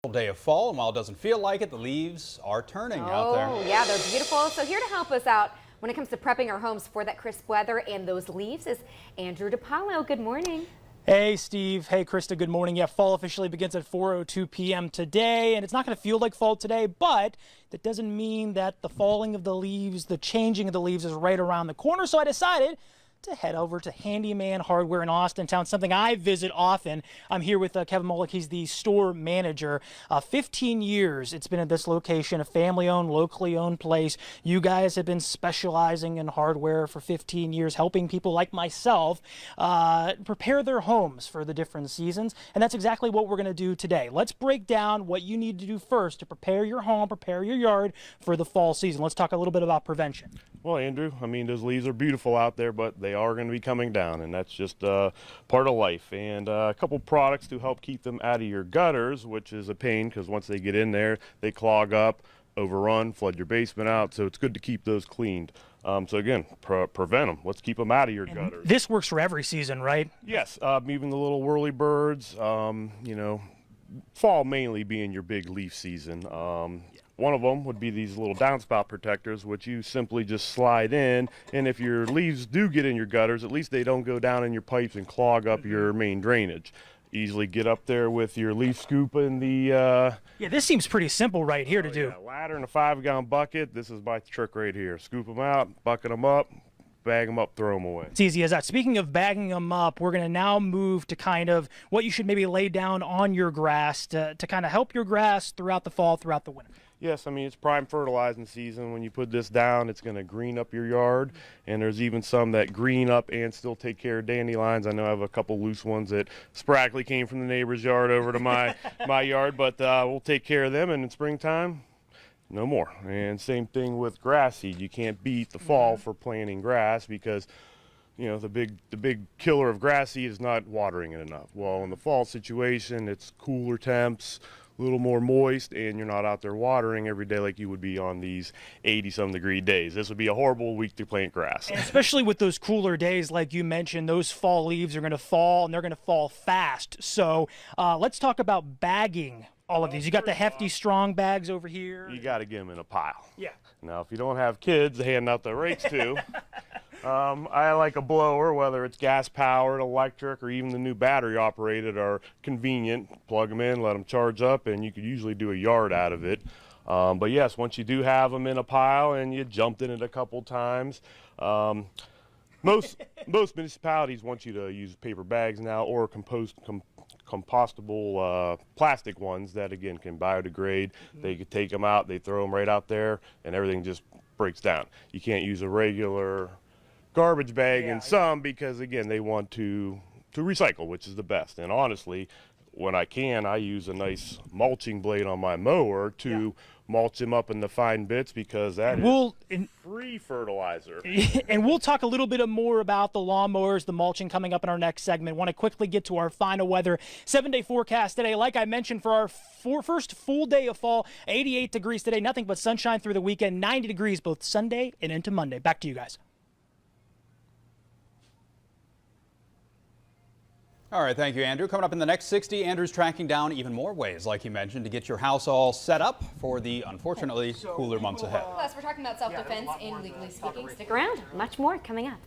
Day of fall, and while it doesn't feel like it, the leaves are turning out there. Oh, yeah, they're beautiful. So here to help us out when it comes to prepping our homes for that crisp weather and those leaves is Andrew DePaulo. Good morning. Hey, Steve. Hey, Krista. Good morning. Yeah, fall officially begins at 4:02 p.m. today, and it's not going to feel like fall today, but that doesn't mean that the falling of the leaves, the changing of the leaves is right around the corner. So I decided to head over to Handyman Hardware in Austintown, something I visit often. I'm here with Kevin Mullick. He's the store manager. 15 years it's been at this location, a family-owned, locally owned place. You guys have been specializing in hardware for 15 years, helping people like myself prepare their homes for the different seasons, and that's exactly what we're going to do today. Let's break down what you need to do first to prepare your home, prepare your yard for the fall season. Let's talk a little bit about prevention. Well, Andrew, I mean, those leaves are beautiful out there, but they are going to be coming down, and that's just part of life. And a couple products to help keep them out of your gutters, which is a pain because once they get in there, they clog up, overrun, flood your basement out. So it's good to keep those cleaned. So again, prevent them. Let's keep them out of your gutters. This works for every season, right? Yes, even the little whirlybirds. You know, fall mainly being your big leaf season. One of them would be these little downspout protectors, which you simply just slide in, and if your leaves do get in your gutters, at least they don't go down in your pipes and clog up your main drainage. Easily get up there with your leaf scoop and the Yeah, this seems pretty simple right here to do. yeah, ladder and a 5-gallon bucket. This is my trick right here. Scoop them out, bucket them up, bag them up, throw them away. It's easy as that. Speaking of bagging them up, we're going to now move to kind of what you should maybe lay down on your grass to kind of help your grass throughout the fall, throughout the winter. Yes, I mean, it's prime fertilizing season. When you put this down, it's going to green up your yard, and there's even some that green up and still take care of dandelions. I know I have a couple loose ones that sporadically came from the neighbor's yard over to my yard, but we'll take care of them, and in springtime, no more. And same thing with grass seed. You can't beat the fall for planting grass because, you know, the big killer of grass seed is not watering it enough. Well, in the fall situation, it's cooler temps, a little more moist, and you're not out there watering every day like you would be on these 80-some degree days. This would be a horrible week to plant grass. And especially with those cooler days, like you mentioned, those fall leaves are going to fall, and they're going to fall fast. So let's talk about bagging all of these. You got the hefty, strong bags over here. You got to get them in a pile. Yeah. Now, if you don't have kids to hand out the rakes to, I like a blower, whether it's gas-powered, electric, or even the new battery-operated are convenient. Plug them in, let them charge up, and you could usually do a yard out of it. But yes, once you do have them in a pile and you jumped in it a couple times, most municipalities want you to use paper bags now or compostable plastic ones that, again, can biodegrade. They could take them out, they throw them right out there, and everything just breaks down. You can't use a regular garbage bag in some because, again, they want to recycle, which is the best. And honestly, when I can, I use a nice mulching blade on my mower to mulch them up into fine bits because that is free fertilizer. And we'll talk a little bit more about the lawnmowers, the mulching coming up in our next segment. Want to quickly get to our final weather 7-day forecast today. Like I mentioned, for our first full day of fall, 88 degrees today, nothing but sunshine through the weekend, 90 degrees both Sunday and into Monday. Back to you guys. All right, thank you, Andrew. Coming up in the next 60, Andrew's tracking down even more ways, like he mentioned, to get your house all set up for the unfortunately cooler months ahead. Plus, we're talking about self-defense and legally speaking. Stick around. Much more coming up.